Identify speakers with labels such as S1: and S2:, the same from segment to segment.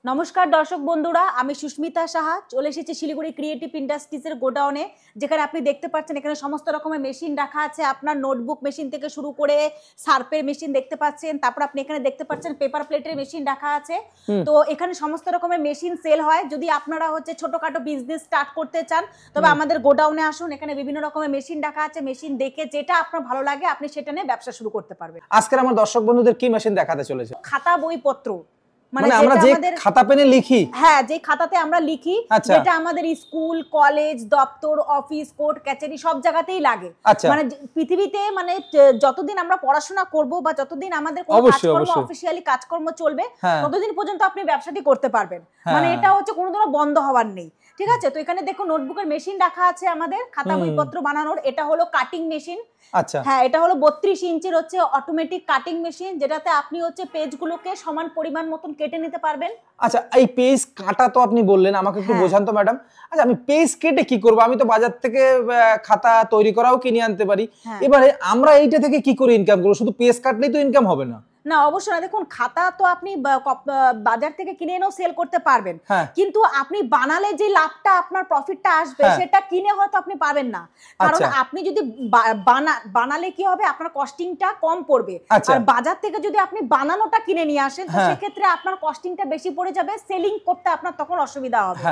S1: নমস্কার দর্শক বন্ধুরা, আমি সুস্মিতা সাহা চলে এসেছি শিলিগুড়ি ক্রিয়েটিভ ইন্ডাস্ট্রিজের গোডাউনে, যেখানে আপনি দেখতে পাচ্ছেন এখানে সমস্ত রকমের মেশিন রাখা আছে। আপনার নোটবুক মেশিন থেকে শুরু করে সার্পের মেশিন দেখতে পাচ্ছেন, তারপর আপনি এখানে দেখতে পাচ্ছেন পেপার প্লেটের মেশিন রাখা আছে। তো এখানে সমস্ত রকমের মেশিন সেল হয়। যদি আপনারা ছোটখাটো বিজনেস স্টার্ট করতে চান তবে আমাদের গোডাউনে আসুন। এখানে বিভিন্ন রকমের মেশিন রাখা আছে। মেশিন দেখে যেটা আপনার ভালো লাগে আপনি সেটা নিয়ে ব্যবসা শুরু করতে পারবেন।
S2: আজকে আমার দর্শক বন্ধুদের কি মেশিন দেখাতে চলেছে?
S1: খাতা বইপত্র,
S2: মানে আমরা যে খাতা পেনে লিখি,
S1: হ্যাঁ যে খাতাতে আমরা লিখি, যেটা আমাদের স্কুল কলেজ দপ্তর অফিস কোর্ট কাচারি সব জায়গাতেই লাগে। মানে পৃথিবীতে মানে যতদিন আমরা পড়াশোনা করব বা যতদিন আমাদের কোনো কাজকর্ম অফিসিয়ালি কাজকর্ম চলবে ততদিন পর্যন্ত আপনি ব্যবসাটি করতে পারবেন। মানে এটা কোনোদিনও বন্ধ হওয়ার নেই। ঠিক আছে, তো এখানে দেখো নোটবুকের মেশিন রাখা আছে আমাদের খাতা বইপত্র বানানোর। এটা হলো কাটিং মেশিন।
S2: আচ্ছা,
S1: হ্যাঁ এটা হলো 32 ইঞ্চির অটোমেটিক কাটিং মেশিন, যেটাতে আপনি পেজগুলোকে সমান পরিমাণ মতন কেটে নিতে পারবেন।
S2: আচ্ছা, এই পেজ কাটা তো আপনি বললেন, আমাকে একটু বোঝান তো ম্যাডাম। আচ্ছা, আমি পেজ কেটে কি করব? আমি তো বাজার থেকে খাতা তৈরি করাও কিনে আনতে পারি। এবারে আমরা এইটা থেকে কি করে ইনকাম করব? শুধু পেজ কাটলেই তো ইনকাম হবে না।
S1: না, অবশ্যই না। দেখুন, খাতা তো আপনি বাজার থেকে কিনে এনেও সেল করতে পারবেন, কিন্তু আপনি বানালে যে লাভটা আপনার প্রফিটটা আসবে সেটা কিনে হয়তো আপনি পাবেন না। কারণ আপনি যদি বানালে কি হবে, আপনার কস্টিংটা কম পড়বে। আর বাজার থেকে যদি আপনি বানানোটা কিনে নিয়ে আসেন তো সেক্ষেত্রে আপনার কস্টিংটা বেশি পড়ে যাবে, সেলিং করতে আপনার তখন অসুবিধা হবে।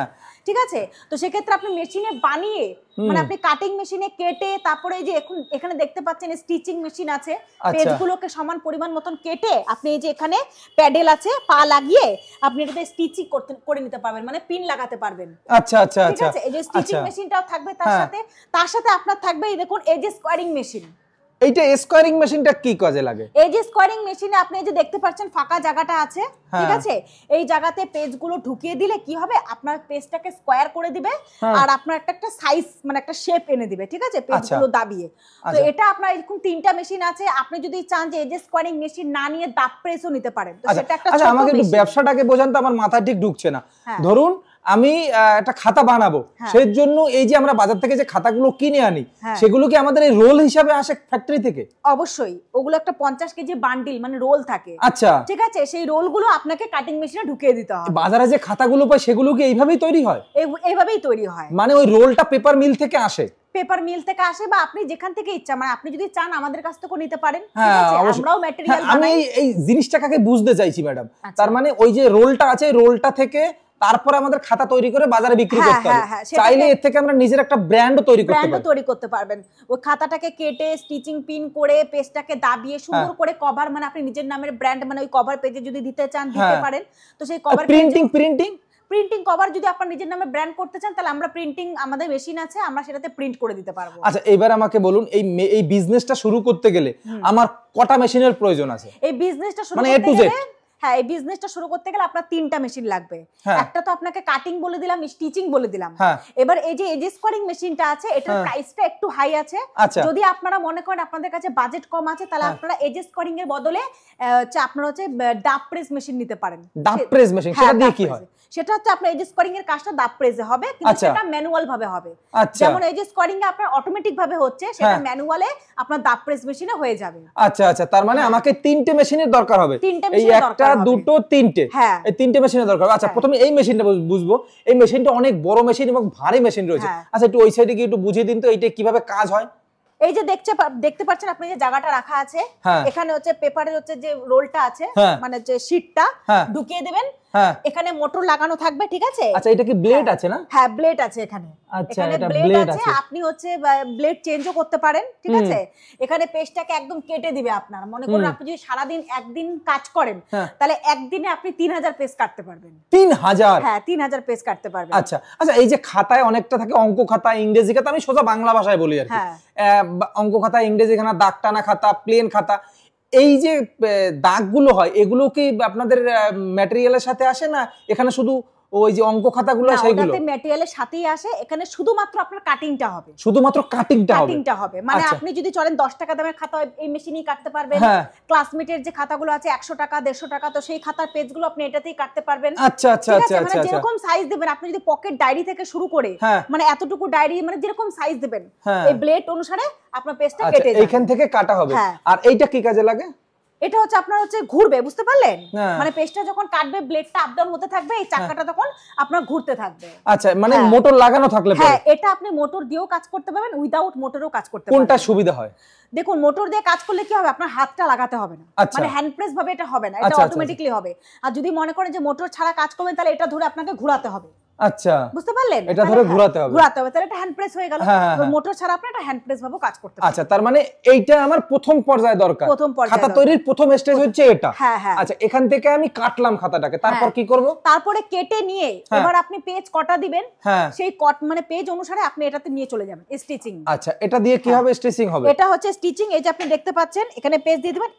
S1: ঠিক আছে, তো সেক্ষেত্রে আপনি মেশিনে বানিয়ে মানে আপনি কাটিং মেশিনে কেটে তারপরে এই যে এখানে দেখতে পাচ্ছেন স্টিচিং মেশিন আছে, পেজগুলোকে সমান পরিমাণ মতন কেটে আপনি এই যে এখানে প্যাডেল আছে পা লাগিয়ে আপনি এটাতে স্টিচিং করে নিতে পারবেন, মানে পিন লাগাতে পারবেন।
S2: আচ্ছা আচ্ছা আচ্ছা,
S1: ঠিক আছে, এই যে স্টিচিং মেশিনটাও থাকবে তার সাথে আপনার থাকবে এই দেখুন এজ স্কোয়ারিং মেশিন।
S2: এইটা স্কোয়ারিং মেশিনটা কি কাজে লাগে?
S1: এই যে স্কোয়ারিং মেশিনে আপনি যে দেখতে পাচ্ছেন ফাঁকা জায়গাটা আছে, ঠিক আছে, এই জায়গাতে পেজগুলো ঢুকিয়ে দিলে কি হবে, আপনার পেজটাকে স্কোয়ার করে দিবে আর আপনার একটা সাইজ মানে একটা শেপ এনে দিবে। ঠিক আছে, পেজগুলো দাবিয়ে। তো এটা আপনার এরকম তিনটা মেশিন আছে। আপনি যদি চান যে এই যে স্কোয়ারিং মেশিন না নিয়ে দাব প্রেসও নিতে পারেন। তো সেটা একটা
S2: আচ্ছা, আমাকে একটু ব্যবসাটাকে বোঝান তো, আমার মাথা ঠিক ঢুকছে না। ধরুন আমি একটা খাতা বানাবো, সেই জন্য এই যে আমরা বাজার থেকে যে খাতাগুলো কিনে আনি সেগুলো কি আমাদের এই রোল হিসাবে আসে ফ্যাক্টরি থেকে?
S1: অবশ্যই, ওগুলো একটা 50 কেজি বান্ডিল মানে রোল থাকে।
S2: আচ্ছা,
S1: ঠিক আছে, সেই রোলগুলো আপনাকে কাটিং মেশিনে ঢুকিয়ে দিতে হবে।
S2: বাজারে যে খাতাগুলো পাই সেগুলো কি এইভাবেই তৈরি হয়?
S1: এইভাবেই তৈরি হয়, মানে
S2: ওই রোলটা পেপার মিল থেকে আসে।
S1: পেপার মিল থেকে আসে বা আপনি যেখান থেকে ইচ্ছা, মানে আপনি যদি চান আমাদের কাছ থেকে নিতে পারেন। ঠিক আছে, আমরাও ম্যাটেরিয়াল বানাই।
S2: আমি এই জিনিসটাকে বুঝতে চাইছি ম্যাডাম। তার মানে ওই যে রোলটা আছে, রোলটা থেকে তারপরে আমাদের খাতা তৈরি করে বাজারে বিক্রি করতে হবে। চাইলে এর থেকে আমরা নিজের একটা ব্র্যান্ডও তৈরি করতে
S1: পারবেন। ওই খাতাটাকে কেটে স্টিচিং পিন করে পেজটাকে দাবিয়ে সুন্দর করে কভার, মানে আপনি নিজের নামের ব্র্যান্ড মানে ওই কভার পেজে যদি দিতে চান দিতে পারেন। তো সেই কভার প্রিন্টিং কভার যদি আপনার নিজের নামে ব্র্যান্ড করতে চান তাহলে আমরা প্রিন্টিং, আমাদের মেশিন আছে, আমরা সেটাতে প্রিন্ট করে দিতে পারবো।
S2: আচ্ছা, এবার আমাকে বলুন, এই বিজনেসটা শুরু করতে গেলে আমার কটা মেশিনের প্রয়োজন আছে?
S1: এই বিজনেসটা শুরু করতে গেলে এই বিজনেসটা শুরু করতে গেলে আপনার 3টা মেশিন লাগবে। একটা তো আপনাকে কাটিং বলে দিলাম, স্টিচিং বলে দিলাম। এবার এই যে এজ স্কোয়ারিং মেশিনটা আছে, এটার প্রাইসটা একটু হাই আছে। যদি আপনারা মনে করেন আপনাদের কাছে বাজেট কম আছে তাহলে আপনারা এজ স্কোয়ারিং এর বদলে আপনারা ডাব প্রেস মেশিন নিতে পারেন।
S2: ডাব প্রেস মেশিন, সেটা দিয়ে কি হয়?
S1: সেটা আপনার এজ স্কোয়ারিং এর কাজটা ডাব প্রেসে হবে, কিন্তু সেটা ম্যানুয়াল ভাবে হবে। যেমন এজ স্কোয়ারিং এ আপনার অটোমেটিক ভাবে হচ্ছে, সেটা ম্যানুয়ালে আপনার ডাব প্রেস মেশিনে হয়ে যাবে।
S2: আচ্ছা আচ্ছা, তার মানে আমাকে 3টে মেশিনের দরকার হবে। এই একটা দুটো তিনটে, এই 3টে মেশিনের দরকার। আচ্ছা, প্রথমে এই মেশিনটা বুঝবো। এই মেশিনটা অনেক বড় মেশিন এবং ভারী মেশিন রয়েছে। আচ্ছা, একটু ওই সাইডে গিয়ে একটু বুঝিয়ে দিন তো এইটা কিভাবে কাজ হয়।
S1: এই যে দেখতে পাচ্ছেন আপনি যে জায়গাটা রাখা আছে, এখানে পেপারের যে রোলটা আছে মানে যে শীটটা ঢুকিয়ে দিবেন। এখানে মোটর লাগানো থাকবে। ঠিক আছে,
S2: আচ্ছা, এটা কি ব্লেড আছে না?
S1: হ্যাঁ, ব্লেড আছে এখানে।
S2: আচ্ছা,
S1: এটা ব্লেড আছে, আপনি ব্লেড চেঞ্জও করতে পারেন। ঠিক আছে, এখানে পেজটাকে একদম কেটে দিবে। আপনার মনে করুন আপনি যদি সারাদিন একদিন কাজ করেন তাহলে একদিনে আপনি 3000 পেজ কাটতে পারবেন।
S2: 3000?
S1: হ্যাঁ, 3000 পেজ কাটতে পারবেন।
S2: আচ্ছা আচ্ছা, এই যে খাতায় অনেকটা থাকে, অঙ্ক খাতা, ইংরেজি খাতা, আমি সোজা বাংলা ভাষায় বলি আর কি। অঙ্ক খাতা, ইংরেজি খাতা, দাগ টানা খাতা, প্লেন খাতা, এই যে দাগগুলো হয় এগুলো কি আপনাদের ম্যাটেরিয়ালের সাথে আসে না এখানে শুধু ওই যে অঙ্ক খাতাগুলো সেগুলো?
S1: ওটাতে ম্যাটেরিয়ালের সাথেই আসে। এখানে শুধুমাত্র আপনার কাটিংটা হবে,
S2: শুধুমাত্র কাটিংটা হবে।
S1: মানে আপনি যদি চলেন 10 টাকা দামের খাতা এই মেশিনেই কাটতে পারবেন। ক্লাসমেটের যে খাতাগুলো আছে 100 টাকা 150 টাকা, তো সেই খাতার পেজগুলো আপনি এটাতেই কাটতে পারবেন।
S2: আচ্ছা আচ্ছা আচ্ছা,
S1: মানে যেরকম সাইজ দেবেন, আপনি যদি পকেট ডায়েরি থেকে শুরু করে মানে এতটুকু ডায়েরি মানে যেরকম সাইজ দেবেন এই ব্লেড অনুসারে আপনার পেজটা কেটে যাবে,
S2: এইখান থেকে কাটা হবে। আর এইটা কি কাজে লাগে?
S1: এটা হচ্ছে আপনার হচ্ছে ঘুরবে, বুঝতে পারলেন? মানে পেস্টটা যখন কাটবে ব্লেডটা আপ ডাউন হতে থাকবে, এই চাকাটা তখন আপনার ঘুরতে থাকবে।
S2: আচ্ছা, মানে মোটর লাগানো থাকলে
S1: হ্যাঁ, এটা আপনি মোটর দিয়েও কাজ করতে পারবেন, উইদাউট মোটরও কাজ করতে পারবেন।
S2: কোনটা সুবিধা হয়?
S1: দেখুন, মোটর দিয়ে কাজ করলে কি হবে, আপনার হাতটা লাগাতে হবে না, মানে হ্যান্ড প্রেস ভাবে এটা হবে না, এটা অটোমেটিক্যালি হবে। আর যদি মনে করেন যে মোটর ছাড়া কাজ করবেন, তাহলে এটা ধরে আপনাকে ঘোরাতে হবে।
S2: আচ্ছা,
S1: বুঝতে পারলেন?
S2: এটা ধরে ঘোরাতে হবে,
S1: তাহলে এটা হ্যান্ড প্রেস হয়ে গেল। মোটর ছাড়া আপনি এটা হ্যান্ড প্রেস ভাবে কাজ করতে পারবেন।
S2: আচ্ছা, তার মানে এইটা আমার প্রথম পর্যায়ে দরকার, খাতা তৈরির প্রথম স্টেজ হচ্ছে এটা। আচ্ছা, এখান থেকে আমি কাটলাম খাতাটাকে, তারপর কি করব?
S1: তারপরে কেটে নিয়ে এবার আপনি পেজ কটা দিবেন, সেই মানে পেজ অনুসারে আপনি এটাতে নিয়ে চলে যাবেন স্টিচিং।
S2: আচ্ছা, এটা দিয়ে কি হবে? স্টিচিং হবে।
S1: এটা হচ্ছে স্টিচিং। এই যে আপনি দেখতে পাচ্ছেন, এখানে পেজ দিয়ে দিবেন,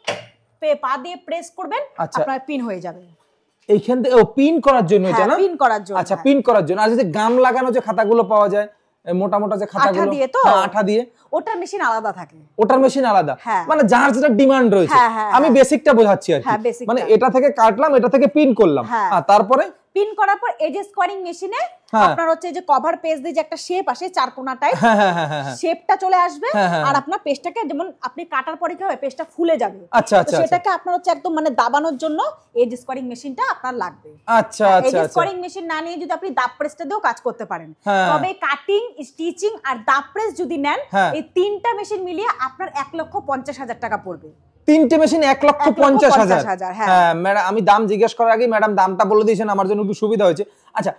S1: পা দিয়ে প্রেস করবেন, আপনার পিন হয়ে যাবে।
S2: এইখান থেকে পিন করার জন্য এটা না?
S1: পিন করার জন্য।
S2: আচ্ছা, পিন করার জন্য। আর যদি গাম লাগানো যে খাতাগুলো পাওয়া যায়, মোটা মোটা যে খাতাগুলো, আঠা দিয়ে,
S1: ওটার মেশিন আলাদা থাকে।
S2: ওটার মেশিন আলাদা, মানে যার যেটা ডিমান্ড রয়েছে। আমি বেসিকটা বোঝাচ্ছি আর কি, মানে এটা থেকে কাটলাম, এটা থেকে পিন করলাম, আর তারপরে
S1: পিন করার পর এজ স্কোয়ারিং মেশিনে আপনার হচ্ছে যে কভার পেজ দিয়ে যে একটা শেপ আসে চারকোনা টাইপ, শেপটা চলে আসবে। আর আপনার পেজটাকে যেমন আপনি কাটার পরে কি হবে, পেজটা ফুলে যাবে।
S2: আচ্ছা আচ্ছা,
S1: সেটাকে আপনার হচ্ছে একদম মানে দাবানোর জন্য এজ স্কোয়ারিং মেশিনটা আপনার লাগবে।
S2: আচ্ছা আচ্ছা,
S1: এজ স্কোয়ারিং মেশিন না নিয়ে যদি আপনি দাব প্রেসটা দিয়েও কাজ করতে পারেন, তবে কাটিং, স্টিচিং আর দাব প্রেস যদি নেন, এই তিনটা মেশিন মিলিয়ে আপনার 1,50,000 টাকা পড়বে।
S2: তিনটে মেশিন 1,50,000। হ্যাঁ ম্যাডাম, আমি দাম জিজ্ঞেস করার আগে ম্যাডাম দামটা বলে দিয়েছেন, আমার জন্য একটু সুবিধা হয়েছে। আচ্ছা,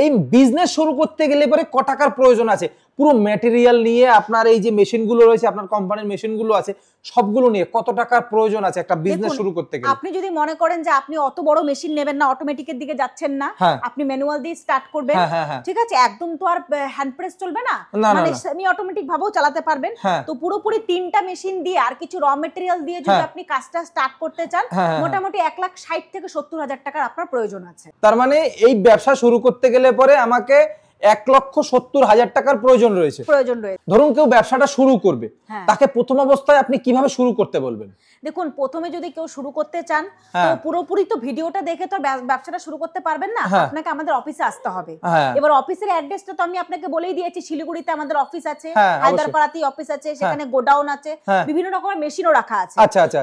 S2: এই বিজনেস শুরু করতে গেলে পরে ক টাকার প্রয়োজন আছে? পুরো ম্যাটেরিয়াল নিয়ে আপনার এই যে মেশিনগুলো রয়েছে, আপনার কোম্পানির মেশিনগুলো আছে, সবগুলো নিয়ে কত টাকার প্রয়োজন আছে একটা বিজনেস শুরু করতে গেলে?
S1: আপনি যদি মনে করেন যে আপনি অত বড় মেশিন নেবেন না, অটোমেটিকের দিকে যাচ্ছেন না, আপনি ম্যানুয়াল দিয়ে স্টার্ট করবেন, ঠিক আছে? একদম তো আর হ্যান্ড প্রেস চলবে না, মানে সেমি অটোমেটিক ভাবেও চালাতে পারবেন। তো পুরোপুরি তিনটা মেশিন দিয়ে আর কিছু র মেটেরিয়াল দিয়ে যদি আপনি কাজটা স্টার্ট করতে চান, মোটামুটি 1,60,000 থেকে 70,000 টাকার আপনার প্রয়োজন আছে।
S2: তার মানে এই ব্যবসা শুরু করতে গেলে পরে আমাকে 1,70,000 টাকার প্রয়োজন রয়েছে। ধরুন কেউ ব্যবসাটা শুরু করবে, তাকে প্রথম অবস্থায় আপনি কিভাবে শুরু করতে বলবেন?
S1: দেখুন, প্রথমে যদি কেউ শুরু করতে চান, তো পুরোপুরি তো ভিডিওটা দেখে তো ব্যবসাটা শুরু করতে পারবেন না, আপনাকে আমাদের অফিসে আসতে হবে। এবার অফিসের অ্যাড্রেসটা তো আমি আপনাকে বলেই দিয়েছি, শিলিগুড়িতে আমাদের অফিস আছে, হায়দ্রাবাদে অফিস আছে, সেখানে গোডাউন আছে, বিভিন্ন রকমের মেশিনও রাখা আছে।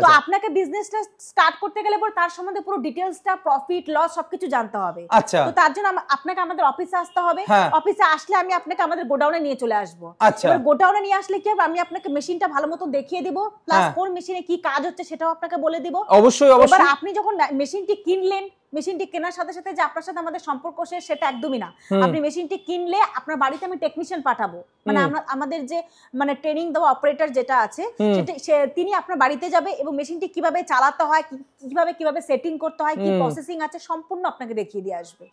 S1: তো আপনাকে বিজনেসটা স্টার্ট করতে গেলে পর তার সম্বন্ধে পুরো ডিটেইলসটা, প্রফিট লস সবকিছু জানতে হবে। তো তার জন্য আপনাকে আমাদের অফিসে আসতে হবে। অফিসে আসলে আমি আপনাকে আমাদের গোডাউনে নিয়ে চলে আসবো। এবার গোডাউনে নিয়ে আসলে কি হবে, আমি আপনাকে মেশিনটা ভালো মতো দেখিয়ে দিব, প্লাস কোন মেশিনে কি কাজ হচ্ছে সেটাও আপনাকে বলে দিব।
S2: অবশ্যই অবশ্যই।
S1: এবার আপনি যখন মেশিনটি কিনলেন, মেশিনটি কেনার সাথে সাথে যে আপনার সাথে আমাদের সম্পর্ক শেষ সেটা একদমই না। আপনি মেশিনটি কিনলে আপনার বাড়িতে আমি টেকনিশিয়ান পাঠাবো, মানে আমাদের যে মানে ট্রেনিং দেওয়া অপারেটর যেটা আছে, তিনি আপনার বাড়িতে যাবে এবং মেশিনটি কিভাবে চালাতে হয়, কিভাবে সেটিং করতে হয়, কি প্রসেসিং আছে, সম্পূর্ণ আপনাকে দেখিয়ে দিয়ে আসবে।